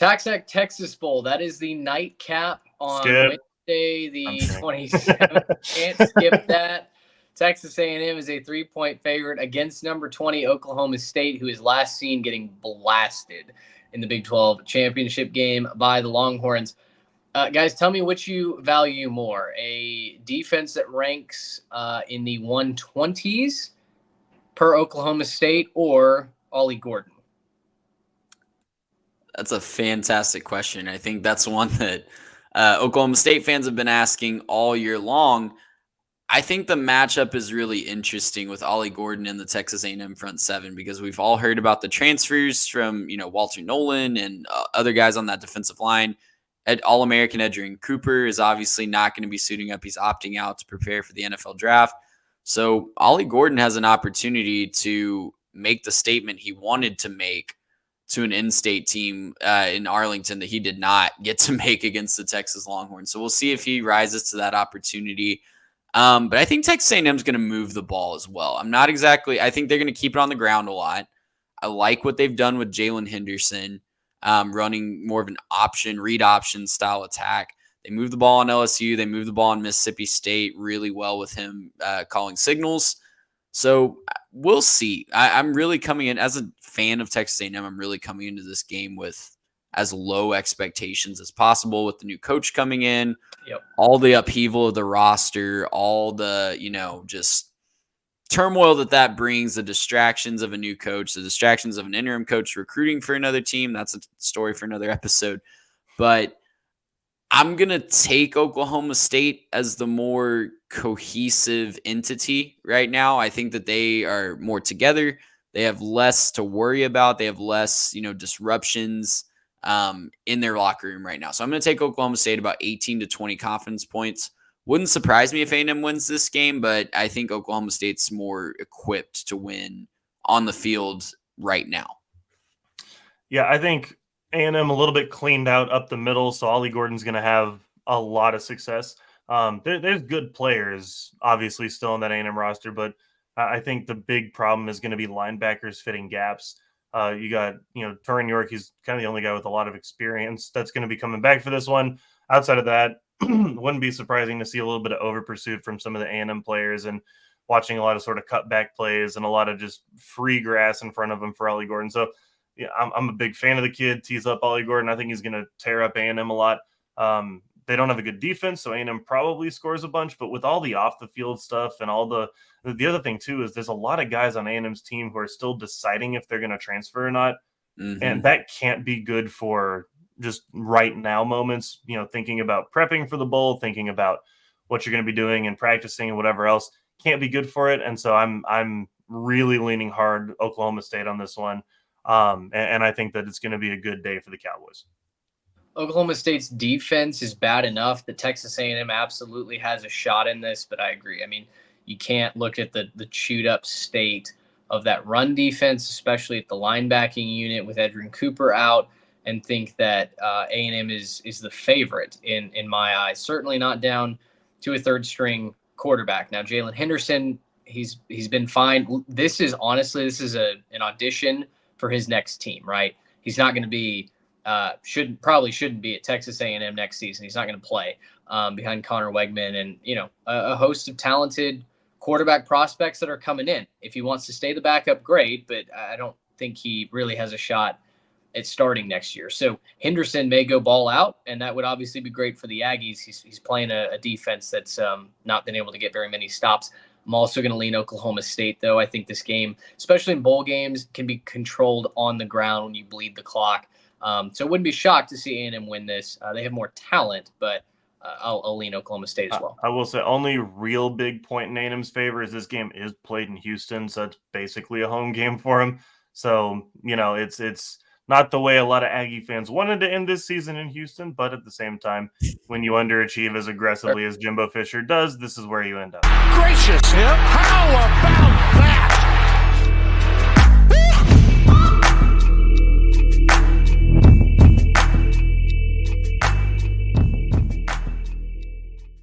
TaxAct Texas Bowl. That is the nightcap on Wednesday, the 27th. Can't skip that. Texas A&M is a 3-point favorite against number 20 Oklahoma State, who is last seen getting blasted in the Big 12 championship game by the Longhorns. Guys, tell me which you value more, a defense that ranks in the 120s per Oklahoma State or Ollie Gordon? That's a fantastic question. I think that's one that Oklahoma State fans have been asking all year long. I think the matchup is really interesting with Ollie Gordon and the Texas A&M front seven because we've all heard about the transfers from Walter Nolan and other guys on that defensive line. All-American Edgerrin Cooper is obviously not going to be suiting up. He's opting out to prepare for the NFL draft. So Ollie Gordon has an opportunity to make the statement he wanted to make to an in-state team in Arlington that he did not get to make against the Texas Longhorns. So we'll see if he rises to that opportunity. But I think Texas A&M is going to move the ball as well. I think they're going to keep it on the ground a lot. I like what they've done with Jalen Henderson, running more of an read option style attack. They move the ball on LSU. They move the ball on Mississippi State really well with him calling signals. So we'll see. I'm really coming in as a fan of Texas A&M. I'm really coming into this game with as low expectations as possible with the new coach coming in. Yep. All the upheaval of the roster, all the, just turmoil that brings, the distractions of a new coach, the distractions of an interim coach recruiting for another team. That's a story for another episode. But I'm going to take Oklahoma State as the more cohesive entity right now. I think that they are more together. They have less to worry about. They have less, disruptions in their locker room right now. So I'm going to take Oklahoma State about 18 to 20 confidence points. Wouldn't surprise me if A&M wins this game, but I think Oklahoma State's more equipped to win on the field right now. Yeah, I think A&M a little bit cleaned out up the middle, so Ollie Gordon's going to have a lot of success. There's good players, obviously, still on that A&M roster, but I think the big problem is going to be linebackers fitting gaps. You got, Turin York, he's kind of the only guy with a lot of experience that's going to be coming back for this one. Outside of that, wouldn't be surprising to see a little bit of over pursuit from some of the A&M players and watching a lot of sort of cutback plays and a lot of just free grass in front of him for Ollie Gordon. So, yeah, I'm a big fan of the kid. Tease up Ollie Gordon. I think he's going to tear up A&M a lot. They don't have a good defense, so A&M probably scores a bunch. But with all the off-the-field stuff and all the other thing, too, is there's a lot of guys on A&M's team who are still deciding if they're going to transfer or not. Mm-hmm. And that can't be good for just right now moments, thinking about prepping for the bowl, thinking about what you're going to be doing and practicing and whatever else. Can't be good for it. And so I'm really leaning hard Oklahoma State on this one. And I think that it's going to be a good day for the Cowboys. Oklahoma State's defense is bad enough that Texas A&M absolutely has a shot in this, but I agree. I mean, you can't look at the chewed up state of that run defense, especially at the linebacking unit with Edgerrin Cooper out, and think that A&M is the favorite in my eyes. Certainly not down to a third string quarterback. Now, Jalen Henderson, he's been fine. This is an audition for his next team, right? He's not going to be shouldn't be at Texas A&M next season. He's not going to play behind Connor Wegman and a host of talented quarterback prospects that are coming in. If he wants to stay the backup, great, but I don't think he really has a shot at starting next year. So Henderson may go ball out, and that would obviously be great for the Aggies. He's playing a defense that's not been able to get very many stops. I'm also going to lean Oklahoma State, though. I think this game, especially in bowl games, can be controlled on the ground when you bleed the clock. So I wouldn't be shocked to see A&M win this. They have more talent, but I'll lean Oklahoma State as well. I will say only real big point in A&M's favor is this game is played in Houston, so it's basically a home game for him. So, it's not the way a lot of Aggie fans wanted to end this season in Houston, but at the same time, when you underachieve as aggressively as Jimbo Fisher does, this is where you end up. Gracious him! How about